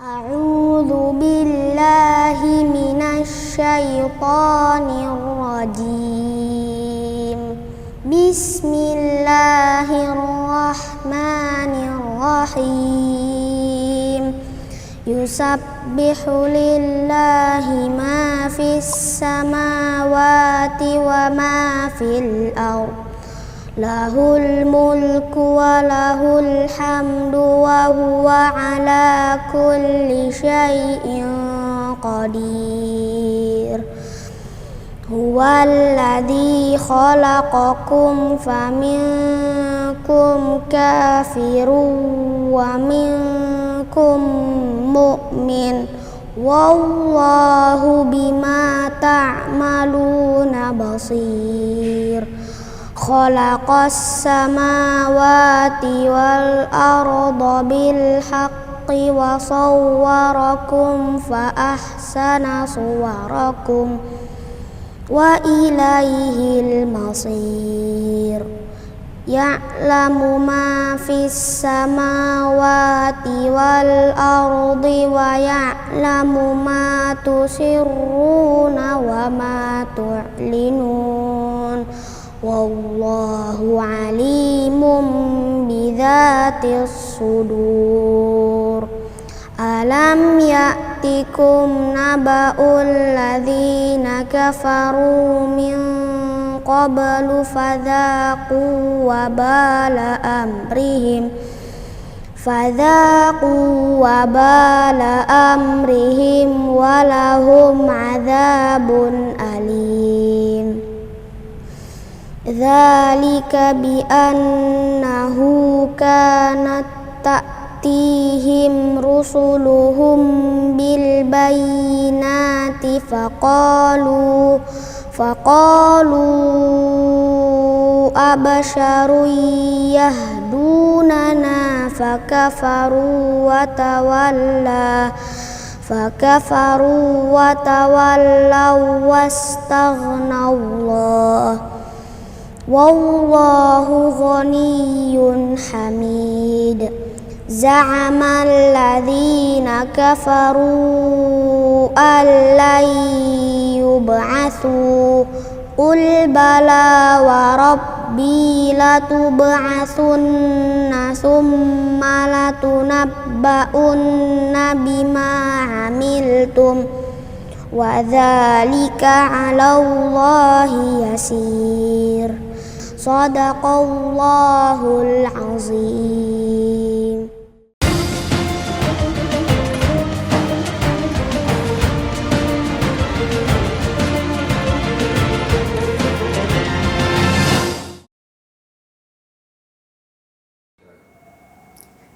A'udzu billahi minasy syaithanir rajim. Bismillahirrahmanirrahim. Yusabbihu lillahi ma fis samawati wa ma fil ardh. Lahul mulku wa lahul hamdu wa huwa ala kulli syai'in qadir. Huwallazi khalaqakum faminkum kafirun wa minkum mu'min. Wallahu bima ta'maluna basir. Khalaqas samawati wal arda bil haqqi wa sawwarakum fa ahsana suwarakum wa ilaihil masir. Ya'lamu ma fis samawati wal ardi wa ya'lamu ma tusirruna wa ma tu'linun. Wallahu alimun bidzatis sudur. Alam ya'tikum naba'ul ladzina kafaru min qablu fadzaqu wabala amrihim walahum adzabun alim. Dzalika bi annahu kanat ta'tihim rusuluhum bil bayyinati faqalu abasharun yahdunana fakafaru wa tawallaw wastaghnaullah. Wallahu ghaniyyun hamid. Za'amal ladzina kafaru allan yub'atsu qul bala wa rabbi latub'atsunna summa latunabba'unna bima 'amiltum wa dzalika 'alallahi yasir. Shadaqallahul azim.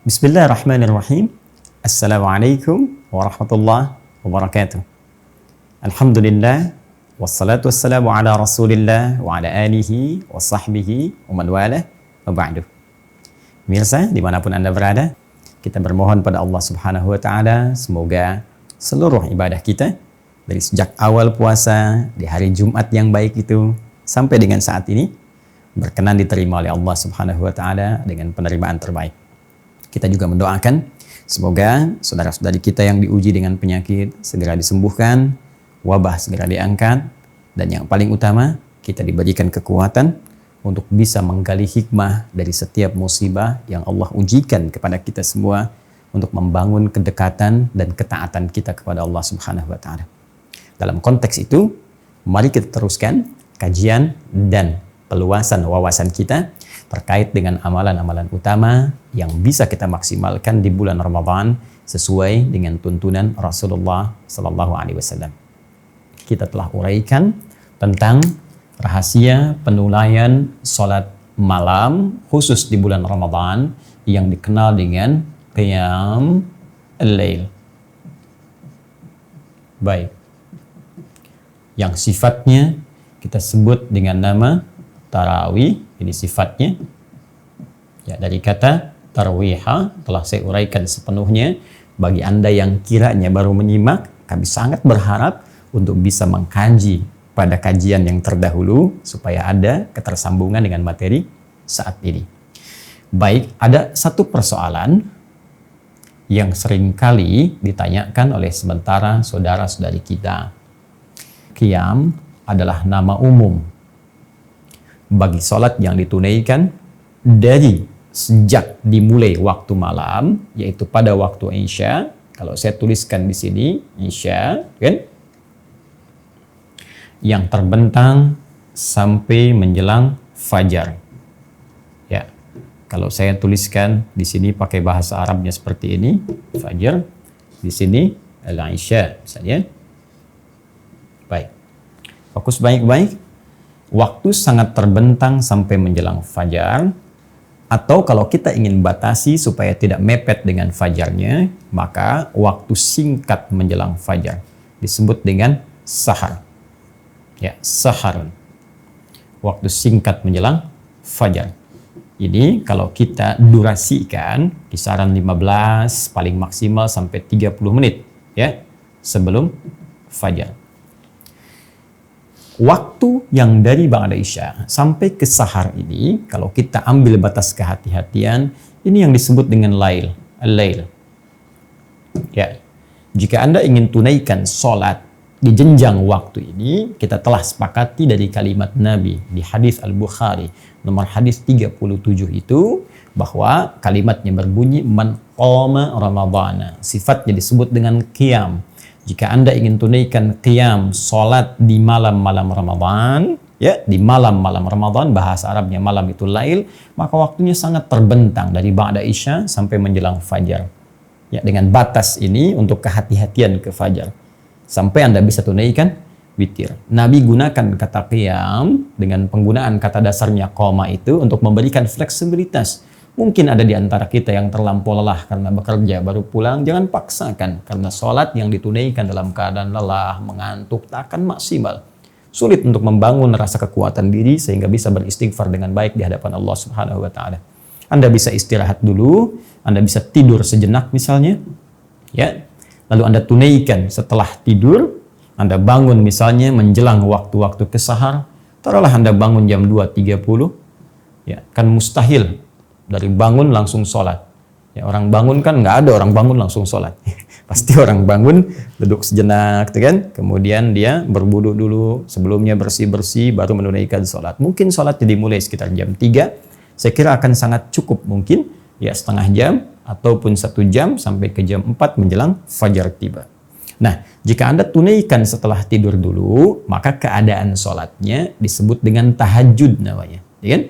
Bismillahirrahmanirrahim. Assalamualaikum warahmatullahi wabarakatuh. Alhamdulillah. Wassalatu wassalamu ala rasulillah wa ala alihi wa sahbihi wa man walah wa ba'du. Pemirsa dimanapun Anda berada, kita bermohon pada Allah subhanahu wa ta'ala semoga seluruh ibadah kita dari sejak awal puasa di hari Jumat yang baik itu sampai dengan saat ini berkenan diterima oleh Allah subhanahu wa ta'ala dengan penerimaan terbaik. Kita juga mendoakan semoga saudara-saudari kita yang diuji dengan penyakit segera disembuhkan, wabah segera diangkat, dan yang paling utama kita diberikan kekuatan untuk bisa menggali hikmah dari setiap musibah yang Allah ujikan kepada kita semua untuk membangun kedekatan dan ketaatan kita kepada Allah Subhanahu wa taala. Dalam konteks itu, mari kita teruskan kajian dan peluasan wawasan kita terkait dengan amalan-amalan utama yang bisa kita maksimalkan di bulan Ramadan sesuai dengan tuntunan Rasulullah sallallahu alaihi wasallam. Kita telah uraikan tentang rahasia penunaian salat malam khusus di bulan Ramadan yang dikenal dengan qiyam al-lail. Baik. Yang sifatnya kita sebut dengan nama tarawih, ini sifatnya. Ya, dari kata tarwiha telah saya uraikan sepenuhnya. Bagi Anda yang kiranya baru menyimak, kami sangat berharap untuk bisa mengkaji pada kajian yang terdahulu supaya ada ketersambungan dengan materi saat ini. Baik, ada satu persoalan yang seringkali ditanyakan oleh sementara saudara-saudari kita. Qiyam adalah nama umum bagi sholat yang ditunaikan dari sejak dimulai waktu malam, yaitu pada waktu Isya. Kalau saya tuliskan di sini Isya, kan? Yang terbentang sampai menjelang fajar. Ya. Kalau saya tuliskan di sini pakai bahasa Arabnya seperti ini, fajar. Di sini al-Isya misalnya. Baik. Fokus baik-baik. Waktu sangat terbentang sampai menjelang fajar. Atau kalau kita ingin batasi supaya tidak mepet dengan fajarnya, maka waktu singkat menjelang fajar disebut dengan sahar. Ya, sahar. Waktu singkat menjelang fajar. Ini kalau kita durasikan kisaran 15 paling maksimal sampai 30 menit ya sebelum fajar. Waktu yang dari ba'da Isya sampai ke sahar ini, kalau kita ambil batas kehati-hatian, ini yang disebut dengan lail, al-lail. Ya. Jika Anda ingin tunaikan sholat di jenjang waktu ini, kita telah sepakati dari kalimat Nabi di hadis Al-Bukhari nomor hadis 37 itu, bahwa kalimatnya berbunyi man qama ramadhana. Sifatnya disebut dengan qiyam. Jika Anda ingin tunaikan qiyam, salat di malam-malam Ramadan, ya, di malam-malam Ramadan, bahasa Arabnya malam itu lail, maka waktunya sangat terbentang dari ba'da Isya sampai menjelang fajar. Ya, dengan batas ini untuk kehati-hatian ke fajar. Sampai Anda bisa tunaikan witir. Nabi gunakan kata qiyam dengan penggunaan kata dasarnya qoma itu untuk memberikan fleksibilitas. Mungkin ada di antara kita yang terlampau lelah karena bekerja baru pulang, jangan paksakan karena sholat yang ditunaikan dalam keadaan lelah, mengantuk, tak akan maksimal. Sulit untuk membangun rasa kekuatan diri sehingga bisa beristighfar dengan baik di hadapan Allah Subhanahu wa taala. Anda bisa istirahat dulu, Anda bisa tidur sejenak misalnya, ya. Lalu Anda tunaikan setelah tidur, Anda bangun misalnya menjelang waktu-waktu ke sahar, taruhlah Anda bangun jam 2.30, ya, kan mustahil dari bangun langsung sholat. Ya, orang bangun kan nggak ada orang bangun langsung sholat. Pasti orang bangun duduk sejenak, kan? Kemudian dia berwudu dulu, sebelumnya bersih-bersih, baru menunaikan sholat. Mungkin sholatnya dimulai sekitar jam 3. Saya kira akan sangat cukup mungkin, ya setengah jam ataupun 1 jam sampai ke jam 4 menjelang fajar tiba. Nah, jika Anda tunaikan setelah tidur dulu, maka keadaan sholatnya disebut dengan tahajud namanya, ya kan?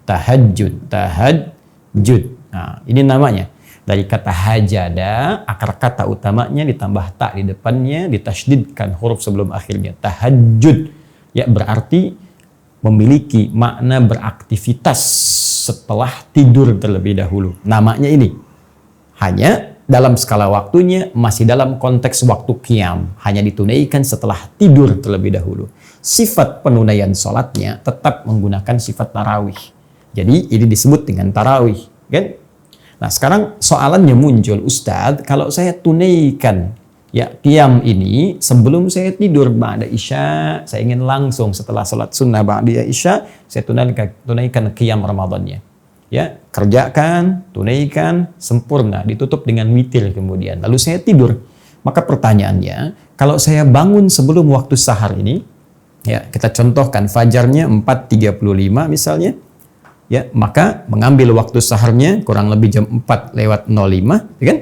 Tahajud. Nah, ini namanya. Dari kata hajada, akar kata utamanya ditambah tak di depannya, ditasydidkan huruf sebelum akhirnya. Tahajud. Ya, berarti memiliki makna beraktivitas setelah tidur terlebih dahulu. Namanya ini. Hanya dalam skala waktunya masih dalam konteks waktu qiyam. Hanya ditunaikan setelah tidur terlebih dahulu. Sifat penunaian sholatnya tetap menggunakan sifat tarawih. Jadi ini disebut dengan tarawih, kan? Nah, sekarang soalannya muncul, Ustadz, kalau saya tunaikan ya qiyam ini sebelum saya tidur ba'da Isya, saya ingin langsung setelah salat sunnah ba'da Isya, saya tunaikan qiyam Ramadannya. Ya, kerjakan, tunaikan, sempurna, ditutup dengan witir kemudian. Lalu saya tidur. Maka pertanyaannya, kalau saya bangun sebelum waktu sahar ini, ya, kita contohkan fajarnya 4.35 misalnya, ya, maka mengambil waktu saharnya kurang lebih jam 4:05, ya kan?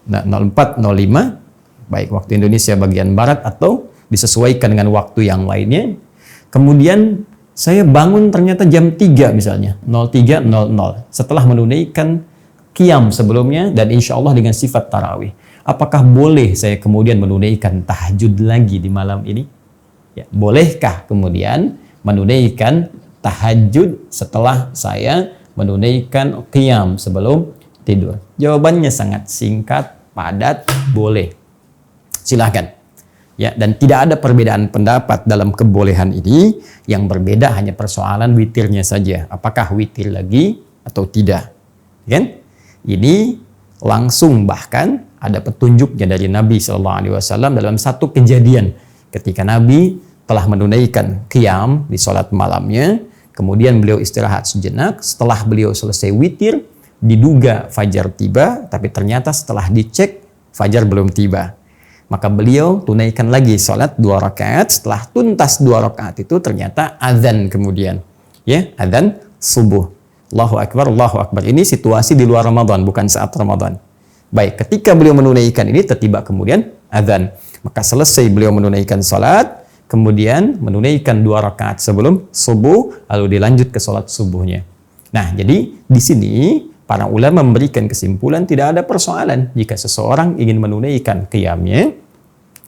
Nah, 04:05, baik waktu Indonesia bagian barat atau disesuaikan dengan waktu yang lainnya. Kemudian saya bangun ternyata jam 3 misalnya, 03:00, setelah menunaikan qiyam sebelumnya dan insya Allah dengan sifat tarawih. Apakah boleh saya kemudian menunaikan tahajud lagi di malam ini? Ya, bolehkah kemudian menunaikan tahajud setelah saya menunaikan qiyam sebelum tidur? Jawabannya sangat singkat, padat, boleh. Silahkan. Ya, dan tidak ada perbedaan pendapat dalam kebolehan ini. Yang berbeda hanya persoalan witirnya saja. Apakah witir lagi atau tidak? Kan? Ini langsung bahkan ada petunjuknya dari Nabi SAW dalam satu kejadian ketika Nabi telah menunaikan qiyam di sholat malamnya. Kemudian beliau istirahat sejenak. Setelah beliau selesai witir, diduga fajar tiba, tapi ternyata setelah dicek fajar belum tiba. Maka beliau tunaikan lagi sholat 2 rakaat. Setelah tuntas 2 rakaat itu ternyata azan kemudian. Ya, azan subuh. Allahu Akbar, Allahu Akbar. Ini situasi di luar Ramadan, bukan saat Ramadan. Baik, ketika beliau menunaikan ini, tiba kemudian azan. Maka selesai beliau menunaikan sholat, kemudian menunaikan 2 rakaat sebelum subuh, lalu dilanjut ke sholat subuhnya. Nah, jadi di sini para ulama memberikan kesimpulan tidak ada persoalan jika seseorang ingin menunaikan qiyamnya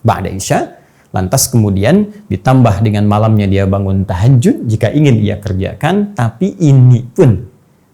ba'da isya, lantas kemudian ditambah dengan malamnya dia bangun tahajud jika ingin ia kerjakan, tapi ini pun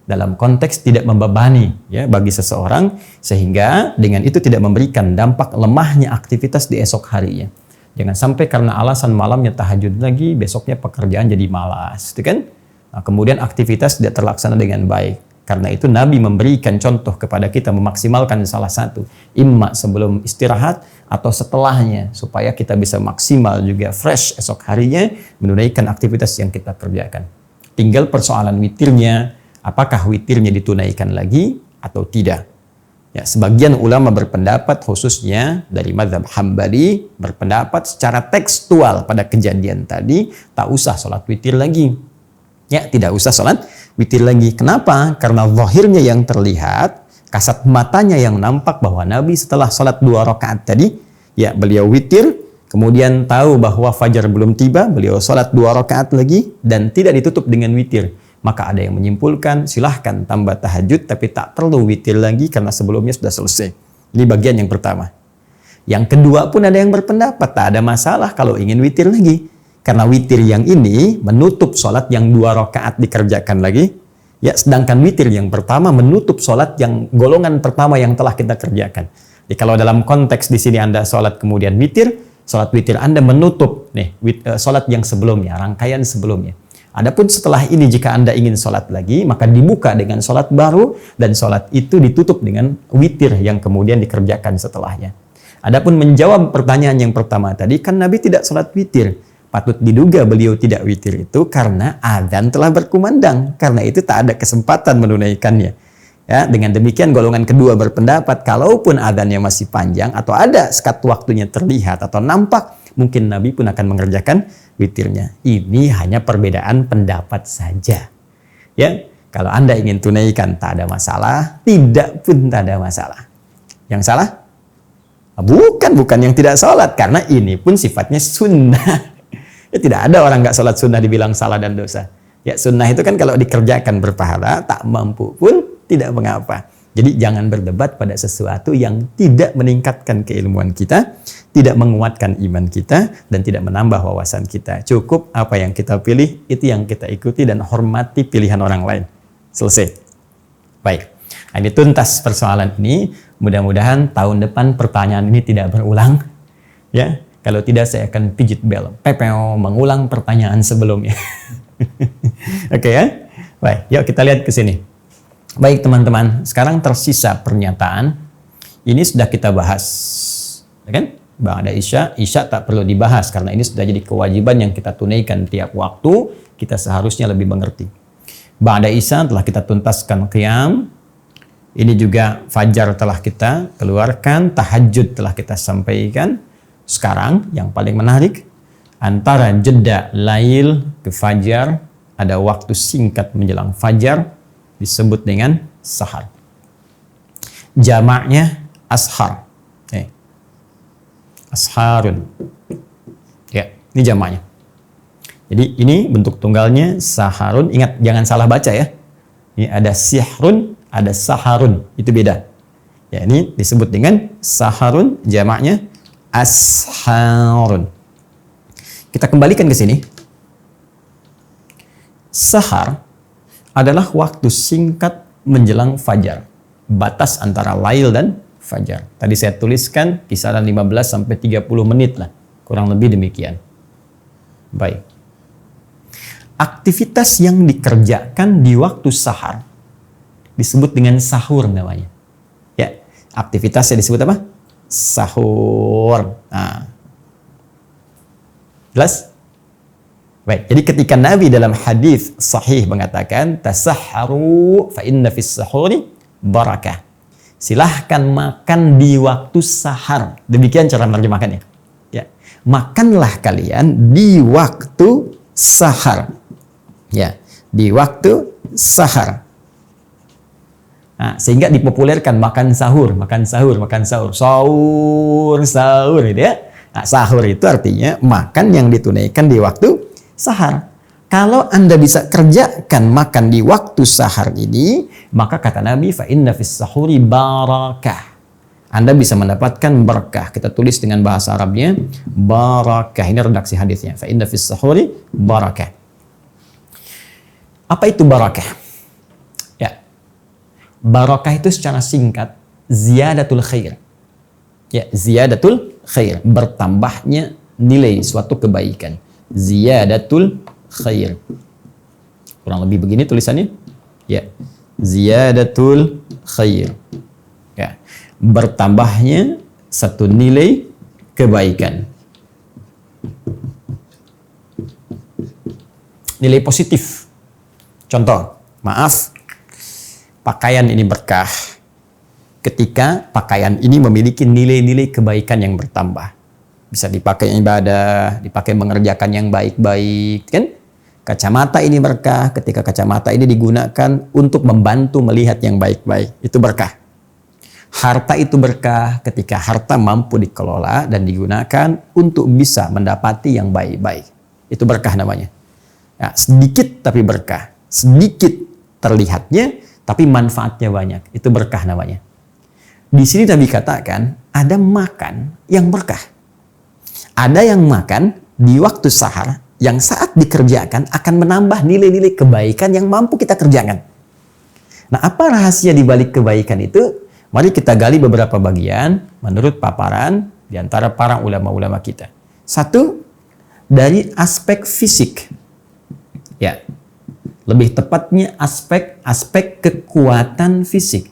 dalam konteks tidak membebani ya bagi seseorang, sehingga dengan itu tidak memberikan dampak lemahnya aktivitas di esok harinya. Jangan sampai karena alasan malamnya tahajud lagi, besoknya pekerjaan jadi malas, gitu kan? Nah, kemudian aktivitas tidak terlaksana dengan baik. Karena itu Nabi memberikan contoh kepada kita memaksimalkan salah satu, imma sebelum istirahat atau setelahnya, supaya kita bisa maksimal juga fresh esok harinya menunaikan aktivitas yang kita kerjakan. Tinggal persoalan witirnya, apakah witirnya ditunaikan lagi atau tidak. Ya, sebagian ulama berpendapat, khususnya dari mazhab Hambali, berpendapat secara tekstual pada kejadian tadi tak usah sholat witir lagi. Ya, tidak usah sholat witir lagi. Kenapa? Karena zahirnya yang terlihat, kasat matanya yang nampak bahwa Nabi setelah sholat 2 rakaat tadi, ya beliau witir, kemudian tahu bahwa fajar belum tiba, beliau sholat 2 rakaat lagi, dan tidak ditutup dengan witir. Maka ada yang menyimpulkan, silahkan tambah tahajud, tapi tak perlu witir lagi karena sebelumnya sudah selesai. Ini bagian yang pertama. Yang kedua pun ada yang berpendapat, tak ada masalah kalau ingin witir lagi. Karena witir yang ini menutup sholat yang 2 rakaat dikerjakan lagi. Ya, sedangkan witir yang pertama menutup sholat yang golongan pertama yang telah kita kerjakan. Jadi kalau dalam konteks di sini Anda sholat kemudian witir, sholat witir Anda menutup nih sholat yang sebelumnya, rangkaian sebelumnya. Adapun setelah ini jika Anda ingin sholat lagi, maka dibuka dengan sholat baru dan sholat itu ditutup dengan witir yang kemudian dikerjakan setelahnya. Adapun menjawab pertanyaan yang pertama tadi, kan Nabi tidak sholat witir. Patut diduga beliau tidak witir itu karena adzan telah berkumandang. Karena itu tak ada kesempatan menunaikannya. Ya, dengan demikian golongan kedua berpendapat kalaupun adzannya masih panjang atau ada sekat waktunya terlihat atau nampak, mungkin Nabi pun akan mengerjakan witirnya. Ini hanya perbedaan pendapat saja. Ya, kalau Anda ingin tunaikan tak ada masalah, tidak pun tak ada masalah. Yang salah? Bukan yang tidak sholat, karena ini pun sifatnya sunnah. Ya, tidak ada orang nggak sholat sunnah dibilang salah dan dosa. Ya, sunnah itu kan kalau dikerjakan berpahala, tak mampu pun tidak mengapa. Jadi jangan berdebat pada sesuatu yang tidak meningkatkan keilmuan kita, tidak menguatkan iman kita, dan tidak menambah wawasan kita. Cukup apa yang kita pilih, itu yang kita ikuti dan hormati pilihan orang lain. Selesai. Baik. Nah, ini tuntas persoalan ini. Mudah-mudahan tahun depan pertanyaan ini tidak berulang. Ya. Kalau tidak, saya akan pijit bel. Pepeo, mengulang pertanyaan sebelumnya. Oke ya? Baik, yuk kita lihat ke sini. Baik teman-teman, sekarang tersisa pernyataan. Ini sudah kita bahas. Ya kan? Ba'da isya tak perlu dibahas. Karena ini sudah jadi kewajiban yang kita tunaikan tiap waktu. Kita seharusnya lebih mengerti. Ba'da isya telah kita tuntaskan qiyam. Ini juga fajar telah kita keluarkan. Tahajud telah kita sampaikan. Sekarang yang paling menarik, antara jeda lail ke fajar ada waktu singkat menjelang fajar disebut dengan sahar. Jamaknya ashar. Asharun. Ya, ini jamaknya. Jadi ini bentuk tunggalnya saharun. Ingat jangan salah baca ya. Ini ada sihrun, ada saharun. Itu beda. Ya, ini disebut dengan saharun, jamaknya asharun. Kita kembalikan ke sini. Sahar adalah waktu singkat menjelang fajar. Batas antara lail dan fajar. Tadi saya tuliskan kisaran 15 sampai 30 menit lah. Kurang lebih demikian. Baik. Aktivitas yang dikerjakan di waktu sahar disebut dengan sahur namanya. Ya, aktivitasnya disebut apa? Sahur. Nah. Jelas? Baik, jadi ketika Nabi dalam hadis sahih mengatakan tasahharu fa inna fis sahuri barakah. Silahkan makan di waktu sahar. Demikian cara menerjemahkannya. Ya. Makanlah kalian di waktu sahar. Ya, di waktu sahar. Nah, sehingga dipopulerkan makan sahur, sahur gitu ya. Nah, sahur itu artinya makan yang ditunaikan di waktu sahar. Kalau Anda bisa kerjakan makan di waktu sahar ini, maka kata Nabi, fa inna fis sahuri barakah. Anda bisa mendapatkan berkah. Kita tulis dengan bahasa Arabnya barakah. Ini redaksi hadisnya. Fa inna fis sahuri barakah. Apa itu barakah? Barakah itu secara singkat ziyadatul khair. Ya, ziyadatul khair, bertambahnya nilai suatu kebaikan. Ziyadatul khair. Kurang lebih begini tulisannya. Ya, ziyadatul khair. Ya, bertambahnya satu nilai kebaikan. Nilai positif. Contoh, maaf, pakaian ini berkah ketika pakaian ini memiliki nilai-nilai kebaikan yang bertambah. Bisa dipakai ibadah, dipakai mengerjakan yang baik-baik, kan? Kacamata ini berkah ketika kacamata ini digunakan untuk membantu melihat yang baik-baik. Itu berkah. Harta itu berkah ketika harta mampu dikelola dan digunakan untuk bisa mendapati yang baik-baik. Itu berkah namanya. Ya, sedikit tapi berkah. Sedikit terlihatnya, tapi manfaatnya banyak. Itu berkah namanya. Di sini Nabi katakan, ada makan yang berkah. Ada yang makan di waktu sahar, yang saat dikerjakan akan menambah nilai-nilai kebaikan yang mampu kita kerjakan. Nah, apa rahasia di balik kebaikan itu? Mari kita gali beberapa bagian menurut paparan di antara para ulama-ulama kita. Satu, dari aspek fisik. Ya. Lebih tepatnya aspek kekuatan fisik.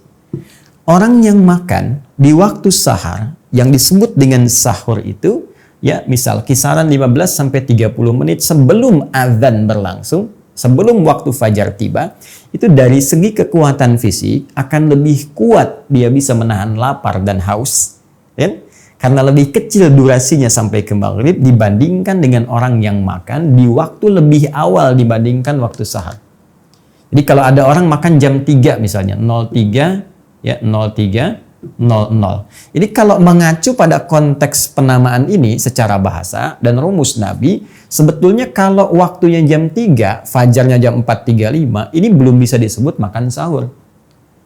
Orang yang makan di waktu sahar yang disebut dengan sahur itu, ya misal kisaran 15 sampai 30 menit sebelum azan berlangsung, sebelum waktu fajar tiba, itu dari segi kekuatan fisik akan lebih kuat dia bisa menahan lapar dan haus, ya? Karena lebih kecil durasinya sampai ke maghrib dibandingkan dengan orang yang makan di waktu lebih awal dibandingkan waktu sahar. Jadi kalau ada orang makan jam 3 misalnya, 03, ya 03, 00. Jadi kalau mengacu pada konteks penamaan ini secara bahasa dan rumus Nabi, sebetulnya kalau waktunya jam 3, fajarnya jam 4.35, ini belum bisa disebut makan sahur.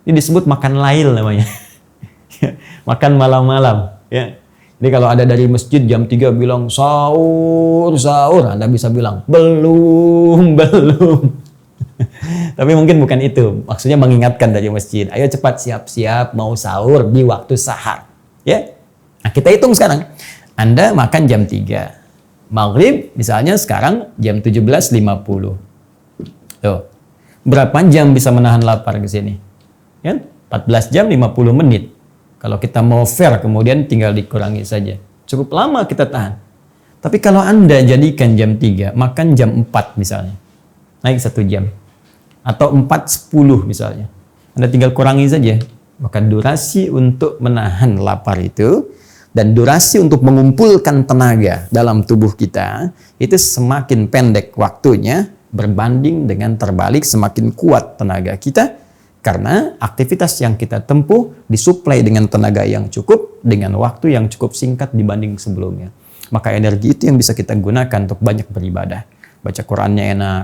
Ini disebut makan lail namanya. Makan malam-malam, ya. Jadi kalau ada dari masjid jam 3 bilang sahur, Anda bisa bilang belum. Tapi mungkin bukan itu. Maksudnya mengingatkan dari masjid. Ayo cepat siap-siap mau sahur di waktu sahar. Ya. Nah, kita hitung sekarang. Anda makan jam 3. Maghrib misalnya sekarang jam 17.50. Tuh. Berapa jam bisa menahan lapar ke sini? Kan? 14 jam 50 menit. Kalau kita mau fair kemudian tinggal dikurangi saja. Cukup lama kita tahan. Tapi kalau Anda jadikan jam 3, makan jam 4 misalnya. Naik 1 jam. Atau 4.10 misalnya. Anda tinggal kurangi saja. Maka durasi untuk menahan lapar itu dan durasi untuk mengumpulkan tenaga dalam tubuh kita itu semakin pendek waktunya berbanding dengan terbalik semakin kuat tenaga kita karena aktivitas yang kita tempuh disuplai dengan tenaga yang cukup dengan waktu yang cukup singkat dibanding sebelumnya. Maka energi itu yang bisa kita gunakan untuk banyak beribadah. Baca Qurannya enak,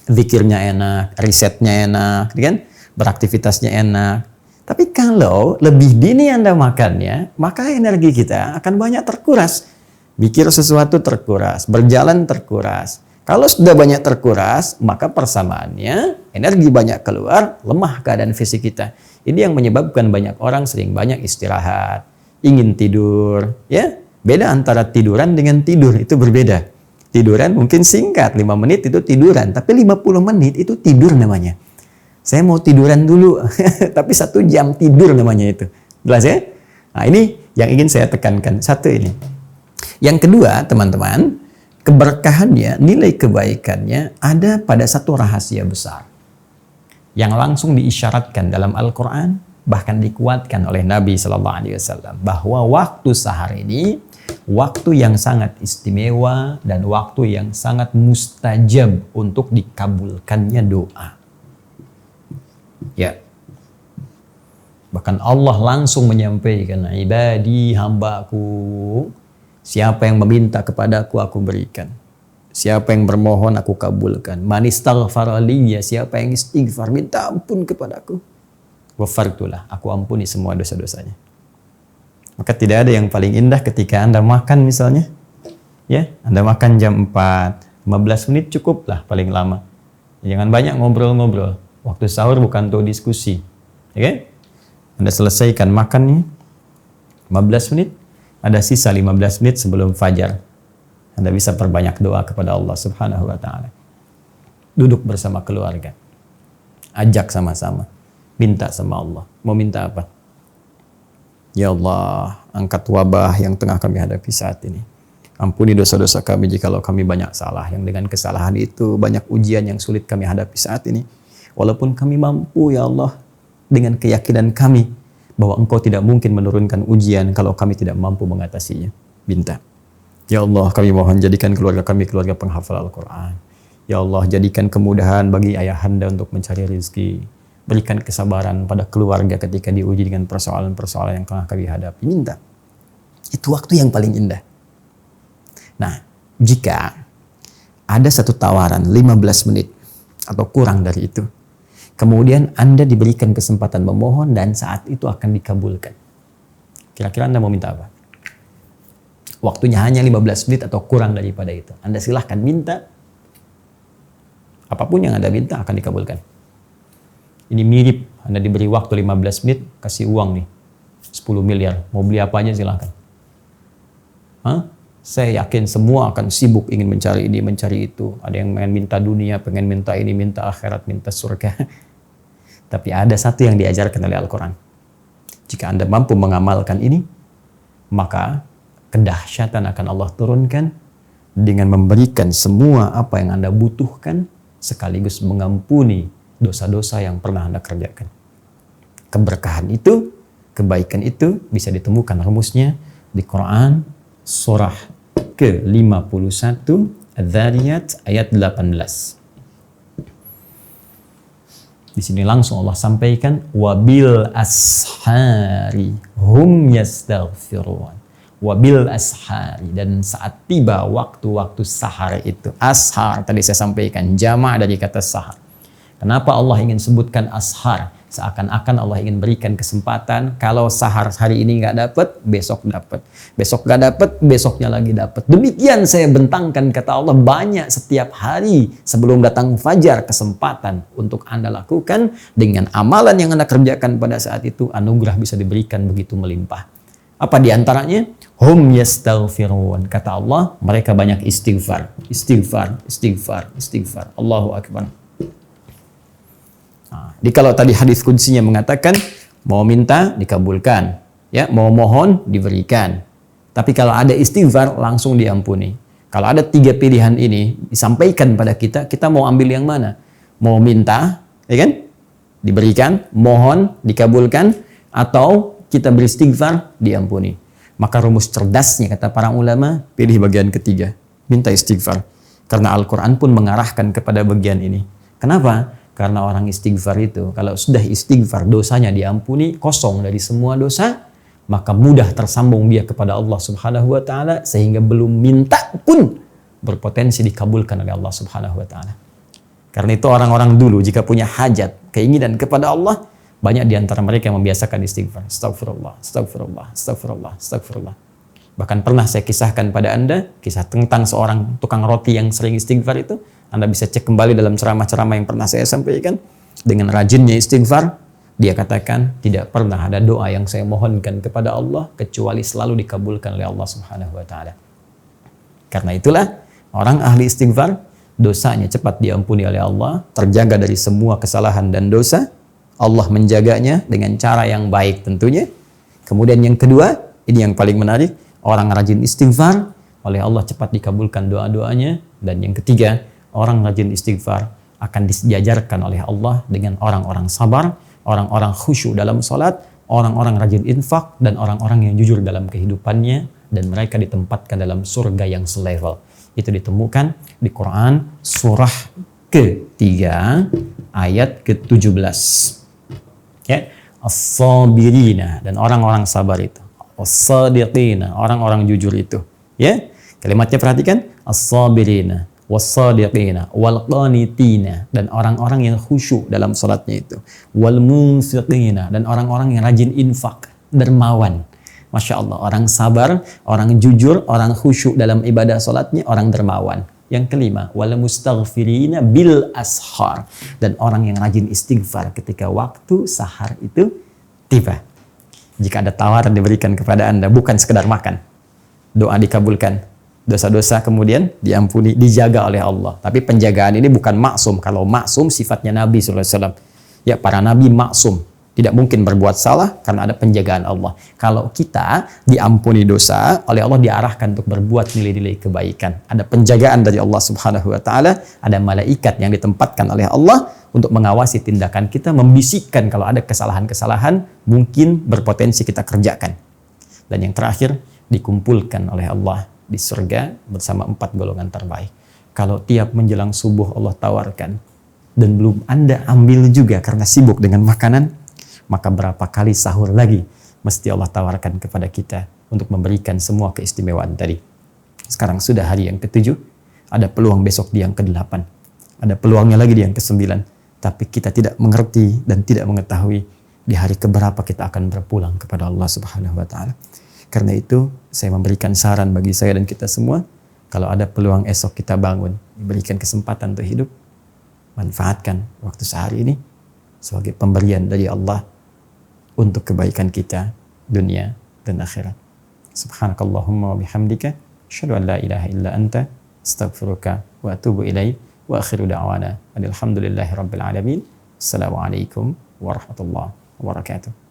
zikirnya enak, risetnya enak, kan? Beraktivitasnya enak. Tapi kalau lebih dini Anda makannya, maka energi kita akan banyak terkuras. Mikir sesuatu terkuras, berjalan terkuras. Kalau sudah banyak terkuras, maka persamaannya energi banyak keluar, lemah keadaan fisik kita. Ini yang menyebabkan banyak orang sering banyak istirahat, ingin tidur, ya. Beda antara tiduran dengan tidur, itu berbeda. Tiduran mungkin singkat, 5 menit itu tiduran, tapi 50 menit itu tidur namanya. Saya mau tiduran dulu, tapi 1 jam tidur namanya itu. Jelas ya? Nah, ini yang ingin saya tekankan. Satu ini. Yang kedua, teman-teman, keberkahannya, nilai kebaikannya ada pada satu rahasia besar. yang langsung diisyaratkan dalam Al-Quran, bahkan dikuatkan oleh Nabi Sallallahu Alaihi Wasallam, bahwa waktu sahar ini waktu yang sangat istimewa dan waktu yang sangat mustajab untuk dikabulkannya doa. Ya. Bahkan Allah langsung menyampaikan, ibadi, hambaku, siapa yang meminta kepadaku, aku berikan. Siapa yang bermohon, aku kabulkan. Man istaghfara liya, siapa yang istighfar, minta ampun kepadaku, ghafartulah, aku ampuni semua dosa-dosanya. Maka tidak ada yang paling indah ketika Anda makan misalnya. Ya, Anda makan jam 4, 15 menit cukuplah paling lama. Jangan banyak ngobrol-ngobrol. Waktu sahur bukan untuk diskusi. Oke? Anda selesaikan makannya 15 menit, ada sisa 15 menit sebelum fajar. Anda bisa perbanyak doa kepada Allah Subhanahu wa taala. Duduk bersama keluarga. Ajak sama-sama. Minta sama Allah. Mau minta apa? Ya Allah, angkat wabah yang tengah kami hadapi saat ini. Ampuni dosa-dosa kami jikalau kami banyak salah. Yang dengan kesalahan itu banyak ujian yang sulit kami hadapi saat ini. Walaupun kami mampu, ya Allah, dengan keyakinan kami bahwa Engkau tidak mungkin menurunkan ujian kalau kami tidak mampu mengatasinya. Minta. Ya Allah, kami mohon jadikan keluarga kami keluarga penghafal Al-Quran. Ya Allah, jadikan kemudahan bagi ayahanda untuk mencari rezeki. Berikan kesabaran pada keluarga ketika diuji dengan persoalan-persoalan yang tengah kami hadapi. Minta. Itu waktu yang paling indah. Nah, jika ada satu tawaran 15 menit atau kurang dari itu, kemudian Anda diberikan kesempatan memohon dan saat itu akan dikabulkan. Kira-kira Anda mau minta apa? Waktunya hanya 15 menit atau kurang daripada itu. Anda silahkan minta. Apapun yang Anda minta akan dikabulkan. Ini mirip, Anda diberi waktu 15 menit, kasih uang nih, 10 miliar. Mau beli apa aja silahkan. Hah? Saya yakin semua akan sibuk ingin mencari ini, mencari itu. Ada yang pengen minta dunia, pengen minta ini, minta akhirat, minta surga. Tapi ada satu yang diajarkan oleh Al-Quran. Jika Anda mampu mengamalkan ini, maka kedahsyatan akan Allah turunkan dengan memberikan semua apa yang Anda butuhkan sekaligus mengampuni dosa-dosa yang pernah Anda kerjakan. Keberkahan itu, kebaikan itu bisa ditemukan rumusnya di Quran surah ke-51 Adz-Dzariyat ayat 18. Di sini langsung Allah sampaikan wabil ashari hum yastaghfirun. Wabil ashari, dan saat tiba waktu-waktu sahar itu. Ashar tadi saya sampaikan jamak dari kata sahar. Kenapa Allah ingin sebutkan ashar? Seakan-akan Allah ingin berikan kesempatan, kalau sahar hari ini nggak dapat, besok dapat. Besok nggak dapat, besoknya lagi dapat. Demikian saya bentangkan, kata Allah, banyak setiap hari sebelum datang fajar kesempatan untuk Anda lakukan. Dengan amalan yang Anda kerjakan pada saat itu, anugerah bisa diberikan begitu melimpah. Apa diantaranya? Hum yastaghfirun. Kata Allah, mereka banyak istighfar. Istighfar, istighfar, istighfar. Allahu Akbar. Jadi kalau tadi hadis qudsinya mengatakan mau minta dikabulkan, ya, mau mohon diberikan. Tapi kalau ada istighfar langsung diampuni. Kalau ada 3 pilihan ini disampaikan pada kita, kita mau ambil yang mana? Mau minta, ya kan? Diberikan, mohon dikabulkan, atau kita beristighfar diampuni. Maka rumus cerdasnya kata para ulama, pilih bagian ketiga, minta istighfar. Karena Al-Quran pun mengarahkan kepada bagian ini. Kenapa? Karena orang istighfar itu, kalau sudah istighfar dosanya diampuni, kosong dari semua dosa, maka mudah tersambung dia kepada Allah Subhanahu wa taala, sehingga belum minta pun berpotensi dikabulkan oleh Allah Subhanahu wa taala. Karena itu orang-orang dulu jika punya hajat, keinginan kepada Allah, banyak di antara mereka yang membiasakan istighfar. Astagfirullah, astagfirullah, astagfirullah, astagfirullah. Bahkan pernah saya kisahkan pada Anda, kisah tentang seorang tukang roti yang sering istighfar itu. Anda bisa cek kembali dalam ceramah-ceramah yang pernah saya sampaikan. Dengan rajinnya istighfar, dia katakan, tidak pernah ada doa yang saya mohonkan kepada Allah kecuali selalu dikabulkan oleh Allah Subhanahu wa taala. Karena itulah orang ahli istighfar, dosanya cepat diampuni oleh Allah, terjaga dari semua kesalahan dan dosa. Allah menjaganya dengan cara yang baik tentunya. Kemudian yang kedua, ini yang paling menarik, orang rajin istighfar, oleh Allah cepat dikabulkan doa-doanya. Dan yang ketiga, orang rajin istighfar akan disejajarkan oleh Allah dengan orang-orang sabar, orang-orang khusyuk dalam salat, orang-orang rajin infak, dan orang-orang yang jujur dalam kehidupannya, dan mereka ditempatkan dalam surga yang selevel. Itu ditemukan di Quran surah ketiga ayat ke-17. Ya, as-sabirina, dan orang-orang sabar itu. As-sadiqina, orang-orang jujur itu. Ya, kalimatnya perhatikan, as-sabirina, was-sadiqina, wal-qanitina, dan orang-orang yang khusyuk dalam salatnya itu. Wal-munfiqina, dan orang-orang yang rajin infak, dermawan. Masya Allah, orang sabar, orang jujur, orang khusyuk dalam ibadah salatnya, orang dermawan. Yang kelima, wal mustaghfirina bil ashar, dan orang yang rajin istighfar ketika waktu sahar itu tiba. Jika ada tawaran diberikan kepada Anda, bukan sekedar makan, doa dikabulkan, dosa-dosa kemudian diampuni, dijaga oleh Allah. Tapi penjagaan ini bukan maksum. Kalau maksum sifatnya Nabi SAW. Ya, para Nabi maksum, tidak mungkin berbuat salah karena ada penjagaan Allah. Kalau kita diampuni dosa oleh Allah, diarahkan untuk berbuat nilai-nilai kebaikan. Ada penjagaan dari Allah Subhanahu wa taala, ada malaikat yang ditempatkan oleh Allah untuk mengawasi tindakan kita, membisikkan kalau ada kesalahan-kesalahan mungkin berpotensi kita kerjakan. Dan yang terakhir, dikumpulkan oleh Allah di surga bersama 4 golongan terbaik. Kalau tiap menjelang subuh Allah tawarkan dan belum Anda ambil juga karena sibuk dengan makanan, maka berapa kali sahur lagi mesti Allah tawarkan kepada kita untuk memberikan semua keistimewaan tadi. Sekarang sudah hari yang ke-7, ada peluang besok di yang ke-8, ada peluangnya lagi di yang ke-9, tapi kita tidak mengerti dan tidak mengetahui di hari keberapa kita akan berpulang kepada Allah Subhanahu wa taala. Karena itu saya memberikan saran bagi saya dan kita semua, kalau ada peluang esok kita bangun, diberikan kesempatan untuk hidup, manfaatkan waktu sehari ini sebagai pemberian dari Allah untuk kebaikan kita dunia dan akhirat. Subhanakallahumma wa bihamdika asyhadu an la ilaha illa anta astaghfiruka wa atubu ilaik wa akhiru da'wana alhamdulillahi rabbil alamin. Assalamualaikum warahmatullahi wabarakatuh.